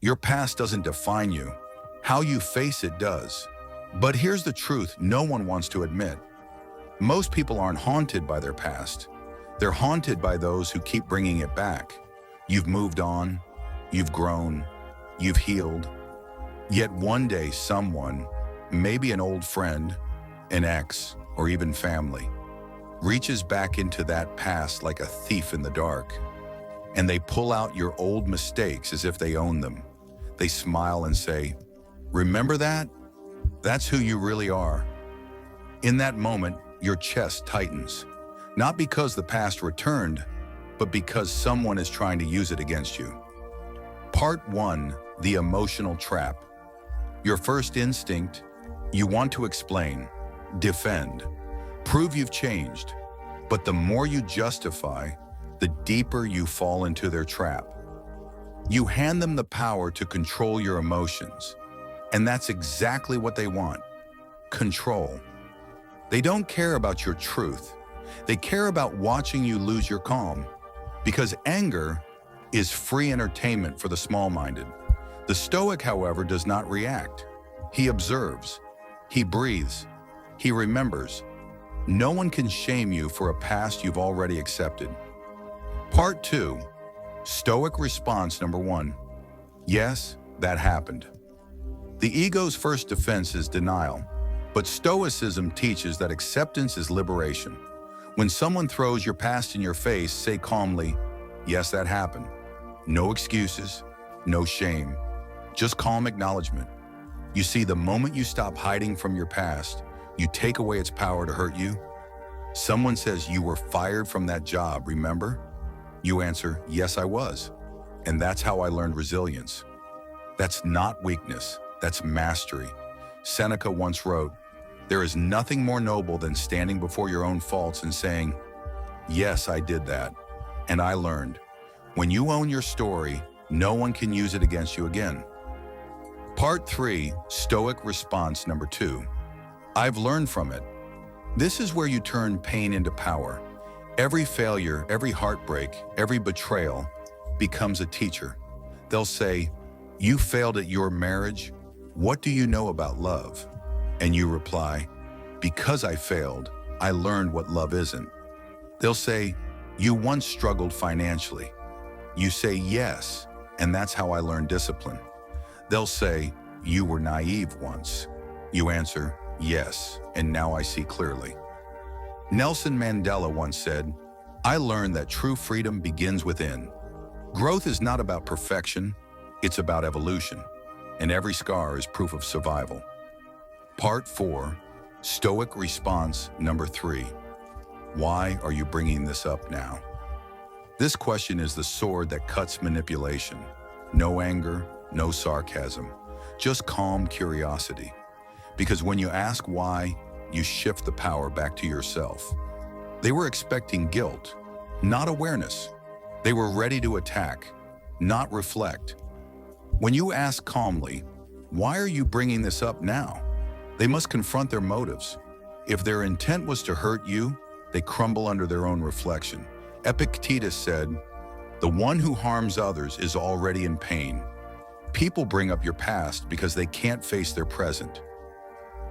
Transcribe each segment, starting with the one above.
Your past doesn't define you. How you face it does. But here's the truth no one wants to admit. Most people aren't haunted by their past. They're haunted by those who keep bringing it back. You've moved on, you've grown, you've healed. Yet one day someone, maybe an old friend, an ex, or even family, reaches back into that past like a thief in the dark. And they pull out your old mistakes as if they own them. They smile and say, "Remember that? That's who you really are." In that moment, your chest tightens. Not because the past returned, but because someone is trying to use it against you. Part 1, the emotional trap. Your first instinct, you want to explain, defend, prove you've changed. But the more you justify, the deeper you fall into their trap. You hand them the power to control your emotions. And that's exactly what they want. Control. They don't care about your truth. They care about watching you lose your calm. Because anger is free entertainment for the small-minded. The Stoic, however, does not react. He observes. He breathes. He remembers. No one can shame you for a past you've already accepted. Part 2, Stoic response number 1. Yes, that happened. The ego's first defense is denial, but Stoicism teaches that acceptance is liberation. When someone throws your past in your face, say calmly, "Yes, that happened." No excuses, no shame, just calm acknowledgement. You see, the moment you stop hiding from your past, you take away its power to hurt you. Someone says you were fired from that job, remember? You answer, "Yes, I was." And that's how I learned resilience. That's not weakness, that's mastery. Seneca once wrote, "There is nothing more noble than standing before your own faults and saying, 'Yes, I did that, and I learned.'" When you own your story, no one can use it against you again. Part 3, Stoic response number 2. I've learned from it. This is where you turn pain into power. Every failure, every heartbreak, every betrayal becomes a teacher. They'll say, "You failed at your marriage. What do you know about love?" And you reply, "Because I failed, I learned what love isn't." They'll say, "You once struggled financially." You say, "Yes, and that's how I learned discipline." They'll say, "You were naive once." You answer, "Yes, and now I see clearly." Nelson Mandela once said, "I learned that true freedom begins within." Growth is not about perfection, it's about evolution, and every scar is proof of survival. Part 4, Stoic response number 3. Why are you bringing this up now? This question is the sword that cuts manipulation. No anger, no sarcasm, just calm curiosity. Because when you ask why, you shift the power back to yourself. They were expecting guilt, not awareness. They were ready to attack, not reflect. When you ask calmly, "Why are you bringing this up now?" they must confront their motives. If their intent was to hurt you, they crumble under their own reflection. Epictetus said, "The one who harms others is already in pain." People bring up your past because they can't face their present.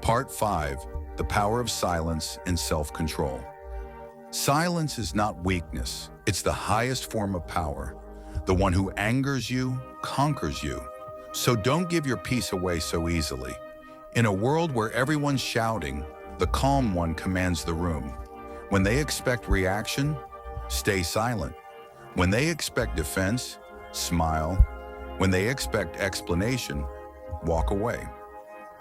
Part 5, the power of silence and self-control. Silence is not weakness, it's the highest form of power. The one who angers you, conquers you. So don't give your peace away so easily. In a world where everyone's shouting, the calm one commands the room. When they expect reaction, stay silent. When they expect defense, smile. When they expect explanation, walk away.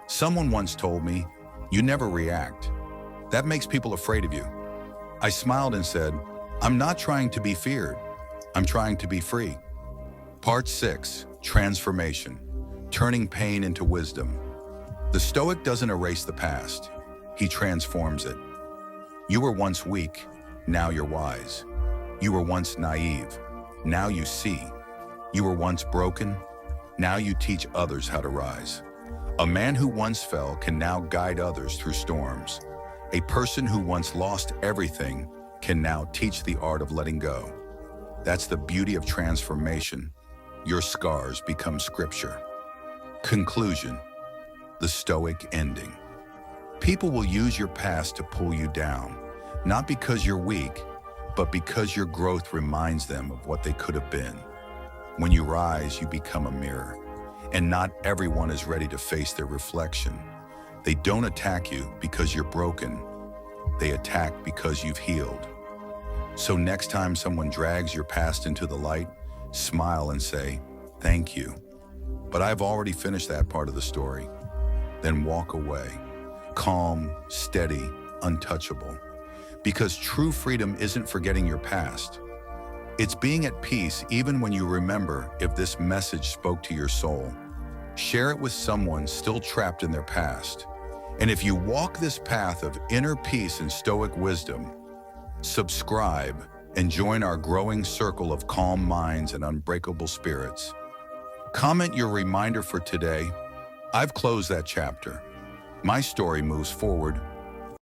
Someone once told me, "You never react. That makes people afraid of you." I smiled and said, "I'm not trying to be feared. I'm trying to be free." Part 6, Transformation, turning pain into wisdom. The Stoic doesn't erase the past. He transforms it. You were once weak, now you're wise. You were once naive, now you see. You were once broken, now you teach others how to rise. A man who once fell can now guide others through storms. A person who once lost everything can now teach the art of letting go. That's the beauty of transformation. your scars become scripture. Conclusion: the Stoic ending. People will use your past to pull you down, not because you're weak, but because your growth reminds them of what they could have been. When you rise, you become a mirror, and not everyone is ready to face their reflection. They don't attack you because you're broken. They attack because you've healed. So next time someone drags your past into the light, smile and say, "Thank you, but I've already finished that part of the story." Then walk away, calm, steady, untouchable. Because true freedom isn't forgetting your past. It's being at peace even when you remember. If this message spoke to your soul, share it with someone still trapped in their past. And if you walk this path of inner peace and Stoic wisdom, subscribe and join our growing circle of calm minds and unbreakable spirits. Comment your reminder for today. I've closed that chapter. My story moves forward